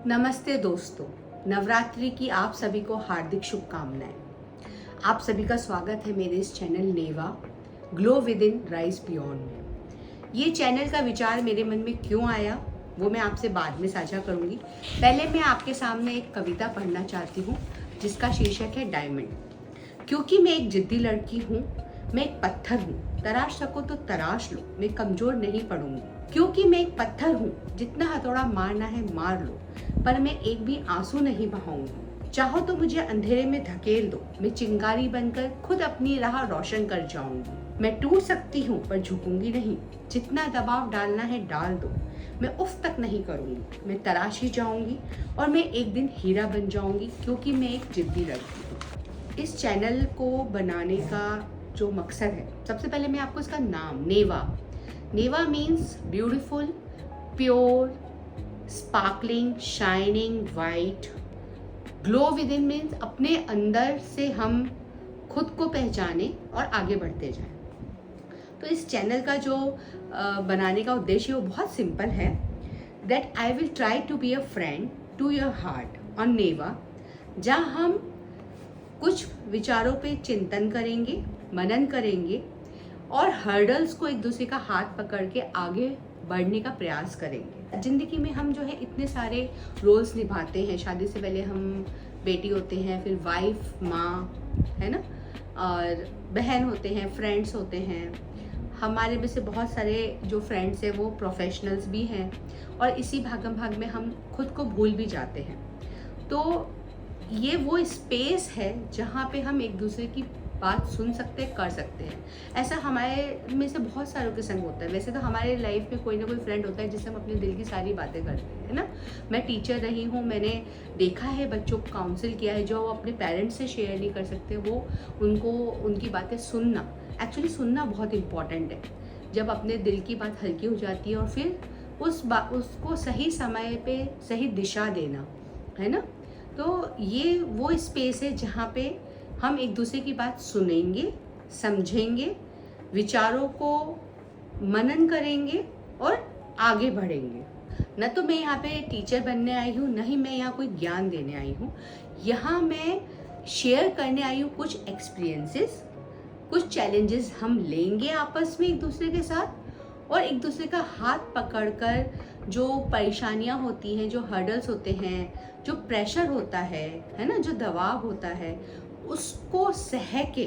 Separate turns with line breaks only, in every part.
नमस्ते दोस्तों, नवरात्रि की आप सभी को हार्दिक शुभकामनाएं। आप सभी का स्वागत है मेरे इस चैनल नेवा glow within rise beyond में। ये चैनल का विचार मेरे मन में क्यों आया वो मैं आपसे बाद में साझा करूंगी। पहले मैं आपके सामने एक कविता पढ़ना चाहती हूँ जिसका शीर्षक है डायमंड। क्योंकि मैं एक जिद्दी लड़की हूँ, मैं एक पत्थर हूँ, तराश सको तो तराश लो, मैं कमजोर नहीं पड़ूंगी। क्योंकि मैं एक पत्थर हूँ, जितना हथौड़ा मारना है मार लो, पर मैं एक भी आंसू नहीं बहाऊंगी। चाहो तो मुझे अंधेरे में धकेल दो, मैं चिंगारी बनकर खुद अपनी राह रोशन कर जाऊंगी। मैं टूट सकती हूँ पर झुकूंगी नहीं, जितना दबाव डालना है डाल दो, मैं उफ तक नहीं करूंगी। मैं तराश ही जाऊंगी और मैं एक दिन हीरा बन जाऊंगी, क्योंकि मैं एक जिद्दी लड़की हूँ। इस चैनल को बनाने का जो मकसद है, सबसे पहले मैं आपको इसका नाम Neva means beautiful, pure, sparkling, shining, white. Glow within means अपने अंदर से हम खुद को पहचाने और आगे बढ़ते जाएं। तो इस चैनल का जो बनाने का उद्देश्य है वो बहुत सिंपल है। That I will try to be a friend to your heart on Neva, जहाँ हम कुछ विचारों पे चिंतन करेंगे, मनन करेंगे और हर्डल्स को एक दूसरे का हाथ पकड़ के आगे बढ़ने का प्रयास करेंगे। ज़िंदगी में हम जो है इतने सारे रोल्स निभाते हैं। शादी से पहले हम बेटी होते हैं, फिर वाइफ, माँ, है ना, और बहन होते हैं, फ्रेंड्स होते हैं। हमारे में से बहुत सारे जो फ्रेंड्स हैं वो प्रोफेशनल्स भी हैं, और इसी भागम भाग में हम खुद को भूल भी जाते हैं। तो ये वो स्पेस है जहाँ पे हम एक दूसरे की बात सुन सकते, कर सकते हैं। ऐसा हमारे में से बहुत सारों के संग होता है। वैसे तो हमारे लाइफ में कोई ना कोई फ्रेंड होता है जिससे हम अपने दिल की सारी बातें करते हैं, है ना। मैं टीचर रही हूँ, मैंने देखा है, बच्चों को काउंसिल किया है, जो अपने पेरेंट्स से शेयर नहीं कर सकते, वो उनको उनकी बातें सुनना, एक्चुअली सुनना बहुत इम्पॉर्टेंट है। जब अपने दिल की बात हल्की हो जाती है और फिर उसको सही समय पे सही दिशा देना, है ना। तो ये वो स्पेस है जहाँ पे हम एक दूसरे की बात सुनेंगे, समझेंगे, विचारों को मनन करेंगे और आगे बढ़ेंगे। न तो मैं यहाँ पे टीचर बनने आई हूँ, न ही मैं यहाँ कोई ज्ञान देने आई हूँ। यहाँ मैं शेयर करने आई हूँ कुछ एक्सपीरियंसेस, कुछ चैलेंजेस हम लेंगे आपस में एक दूसरे के साथ, और एक दूसरे का हाथ पकड़कर जो परेशानियाँ होती हैं, जो हर्डल्स होते हैं, जो प्रेशर होता है ना, जो दबाव होता है, उसको सह के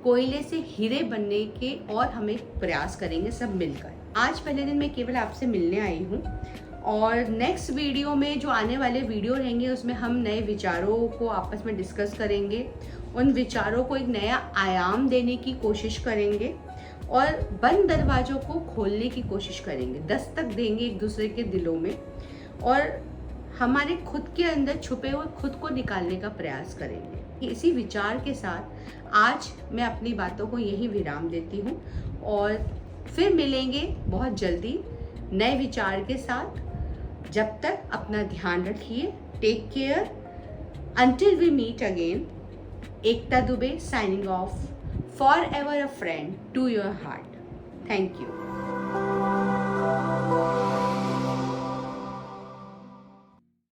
कोयले से हीरे बनने के और हमें प्रयास करेंगे सब मिलकर। आज पहले दिन मैं केवल आपसे मिलने आई हूँ, और नेक्स्ट वीडियो में जो आने वाले वीडियो रहेंगे उसमें हम नए विचारों को आपस में डिस्कस करेंगे, उन विचारों को एक नया आयाम देने की कोशिश करेंगे और बंद दरवाजों को खोलने की कोशिश करेंगे, दस्तक देंगे एक दूसरे के दिलों में, और हमारे खुद के अंदर छुपे हुए खुद को निकालने का प्रयास करेंगे। इसी विचार के साथ आज मैं अपनी बातों को यही विराम देती हूँ, और फिर मिलेंगे बहुत जल्दी नए विचार के साथ। जब तक अपना ध्यान रखिए, take care, until we meet again. Ekta Dubey signing off, forever a friend to your heart. Thank you.